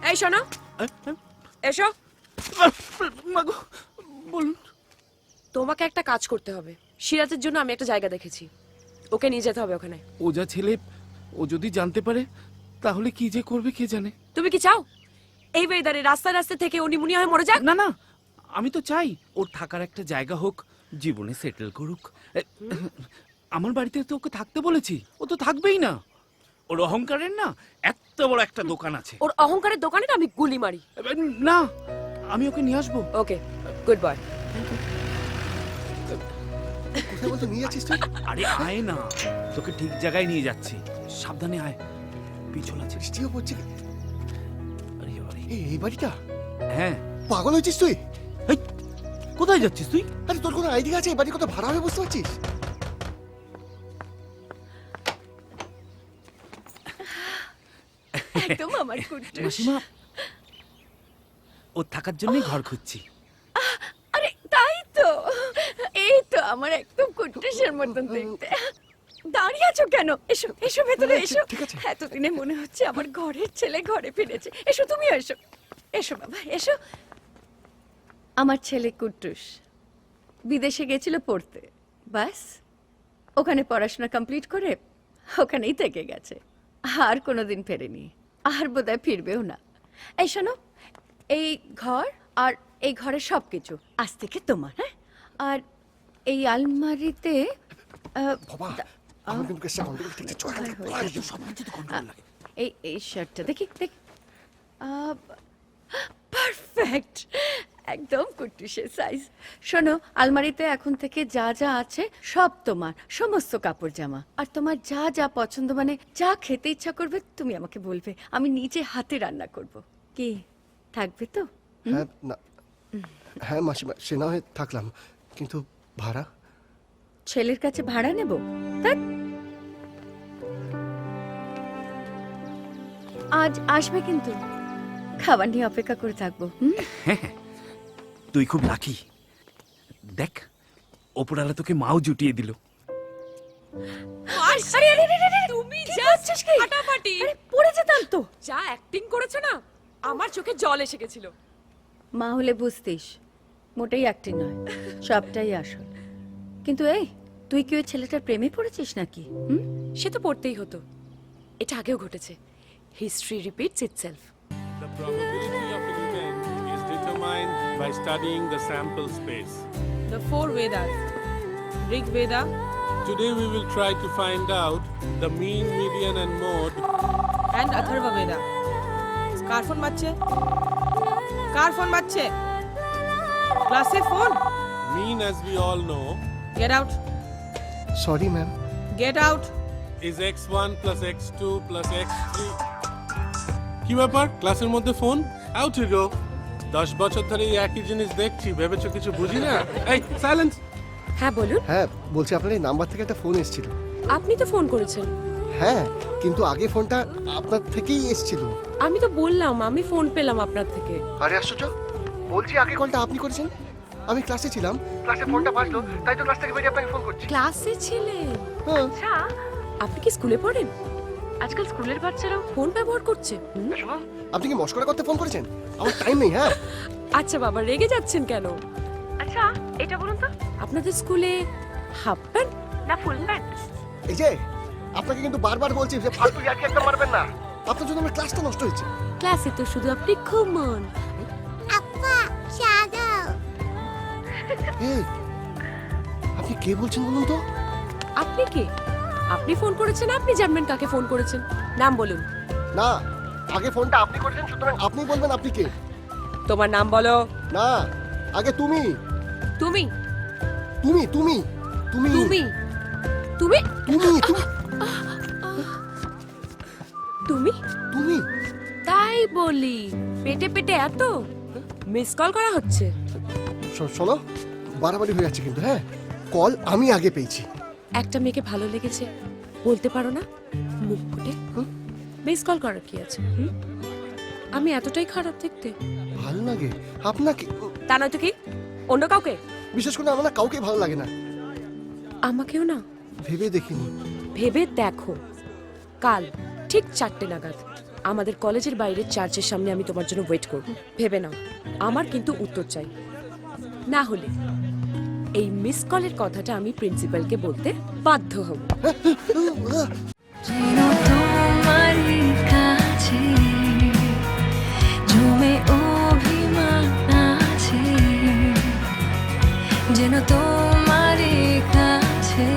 এই শোনো, এসো। মাগো, বলুন। তোমাকে একটা কাজ করতে হবে। সিরাজের জন্য আমি একটা জায়গা দেখেছি, ওকে নিয়ে যেতে হবে ওখানে। ও যা ছেলে, ও যদি জানতে পারে তাহলে কি যে করবে কে জানে। তুমি কি চাও এই ওয়েদারে রাস্তায় রাস্তা থেকে উনিমুনি হয়ে মরে যাক? না না, আমি তো চাই ওর থাকার একটা জায়গা হোক, জীবনে সেটেল করুক। আমার বাড়িতে তো ওকে থাকতে বলেছি, ও তো থাকবেই না। ওর অহংকারের না এত বড় একটা দোকান আছে। ওর অহংকারের দোকানে আমি গুলি মারি। না, আমি ওকে নিয়ে আসবো। ওকে, গুড বয়। কোথায় বলতো নিয়ে যাচ্ছিস তুই? আরে আয় না, তোকে ঠিক জায়গায় নিয়ে যাচ্ছি, সাবধানে আয়। পিছল আছে। বৃষ্টিও পড়ছে। আরে আরে, এই বাড়িটা? হ্যাঁ। পাগল হয়েছিস তুই? এই, কোথায় যাচ্ছিস তুই? আরে তোর কোনো আইডিয়া আছে এই বাড়ি কত ভাড়া হবে বুঝতে পারছিস? একদম আমার কুট্টুস। মাসিমা, ওর থাকার জন্যই ঘর খুঁজছি। আরে তাই তো, এই তো আমার একদম কুট্টুসের মতন দেখতে। দাঁড়িয়ে আছো কেন? এসো এসো ভেতরে এসো। ঠিক আছে। এতদিনে মনে হচ্ছে আমার ঘরের ছেলে ঘরে ফিরেছে। এসো তুমি এসো, এসো বাবা এসো। আমার ছেলে কুট্টুস বিদেশে গেছিল পড়তে, বাস ওখানে পড়াশোনা কমপ্লিট করে ওখানেই থেকে গেছে, আর কোনোদিন ফেরেনি, আর বোধহয় ফিরবেও না। এই শোনো, এই ঘর আর এই ঘরের সব কিছু আজ থেকে তোমার, হ্যাঁ? আর এই আলমারিতে বাবা, আমার কিন্তু কেসটা কন্ট্রোল ঠিক আছে। চল সব কিছু তো কন্ট্রোল লাগে। এই শার্টটা দেখি দেখি, পারফেক্ট, একদম কুট্টুসের সাইজ। শোনো, আলমারিতে এখন থেকে যা যা আছে সব তোমার, সমস্ত কাপড় জামা, আর তোমার যা যা পছন্দ, মানে যা খেতে ইচ্ছা করবে তুমি আমাকে বলবে, আমি নিজে হাতে রান্না করব। কি থাকবে তো? হ্যাঁ না, হ্যাঁ মাসিমা, সে না হয় থাকলাম, কিন্তু ভাড়া? ছেলের কাছে ভাড়া নেব? ধ্যাৎ। আজ আসবে কিন্তু, খাবার নিয়ে অপেক্ষা করে থাকবো। তুই খুব লাকি। দেখ, ওপরওয়ালা তোকে মাও জুটিয়ে দিল। আরে আরে আরে আরে, তুমি কি যা করছিস কি? ফাটাফাটি, আরে পড়ে যেতাম তো। যা অ্যাক্টিং করেছো না, আমার চোখে জল এসে গেছিল। মা হলে বুঝতিস, মোটেই অ্যাক্টিং নয়, সবটাই আসল। কিন্তু এই, তুই কি ওই ছেলেটার প্রেমে পড়েছিস নাকি? সে তো পড়তেই হতো, এটা আগেও ঘটেছে। History repeats itself. The probability of an event is determined by studying the sample space. The four Vedas, Rig Veda, Today we will try to find out the mean, median and mode. and Atharva Veda. Car phone বাজছে? কার phone বাজছে? ক্লাসে phone? Mean, as we all know, Get out. Sorry ma'am. Get out. is x1 plus x2 plus x3. কি ব্যাপার, ক্লাসের মধ্যে phone? Out you go. 10 বছর ধরে এই একই জিনিস দেখছি, ভেবেছো কিছু বুঝি না? এই সাইলেন্স। হ্যাঁ বলুন। হ্যাঁ বলছি, আপনার এই নাম্বার থেকে একটা ফোন এসেছিল। আপনি তো ফোন করেছেন। হ্যাঁ, কিন্তু আগে ফোনটা আপনার থেকেই এসেছিল। আমি তো বললাম আমি ফোন পেলাম আপনার থেকে। আরে আশ্চর্য, বলছি আগে কলটা আপনি করেছেন, আমি ক্লাসে ছিলাম, ক্লাসে ফোনটা বাজলো, তাই তো ক্লাস থেকে বেরিয়ে আপনাকে ফোন করছি। ক্লাসে ছিলেন? হ্যাঁ। আচ্ছা, আপনি কি স্কুলে পড়েন? আজকাল স্কুলের বাচ্চারাও ফোন ব্যবহার করছে। শুনুন, আপনি কি মস্করা করতে ফোন করেছেন? আমার টাইম নেই। হ্যাঁ। আচ্ছা বাবা, রেগে যাচ্ছেন কেন? আচ্ছা এটা বলুন তো, আপনাদের স্কুলে হাফ প্যান্ট না ফুল প্যান্ট? এই যে, আপনাকে কিন্তু বারবার বলছি যে ফালতু ইয়ার্কি একটা মারবেন না, আপনার জন্য আমার ক্লাসটা নষ্ট হয়েছে। ক্লাসে তো শুধু আপনি ঘুমন। এই, আপনি কে বলছেন বলুন তো? আপনি কে? আপনি ফোন করেছেন, আপনি জানবেন কাকে ফোন করেছেন। নাম বলুন। না, আগে ফোনটা আপনি করেছেন, সুতরাং আপনি বলবেন আপনি কে। তোমার নাম বলো। না, আগে তুমি তুমি তুমি তুমি তুমি তুমি তুমি তুমি তুমি তুমি তাই বলি, পেটে পেটে এত মিস কল করা হচ্ছে। শোনো, বাড়াবাড়ি হয়ে যাচ্ছে কিন্তু। হ্যাঁ, কল আমি আগে পেয়েছি। একটা মেয়েকে ভালো লেগেছে বলতে পারো না মুখ ফুটে? মিস কল করার কি আছে? আমি এতটাই খারাপ দেখতে? ভালো লাগে আপনাকে? তা নয়তো কি, অন্য কাউকে? বিশেষ করে আমার না কাউকে ভালো লাগে না। আমাকেও না। ভেবে দেখিনি। ভেবে দেখো, কাল ঠিক 4টে নাগাদ আমাদের কলেজের বাইরে চার্চের সামনে আমি তোমার জন্য ওয়েট করব ভেবে নাও আমার কিন্তু উত্তর চাই না হলে এই মিস কলের কথাটা আমি প্রিন্সিপালকে বলতে বাধ্য হব যেন তোমারই কাছে জমে অভিমান আছে যেন তোমারই কাছে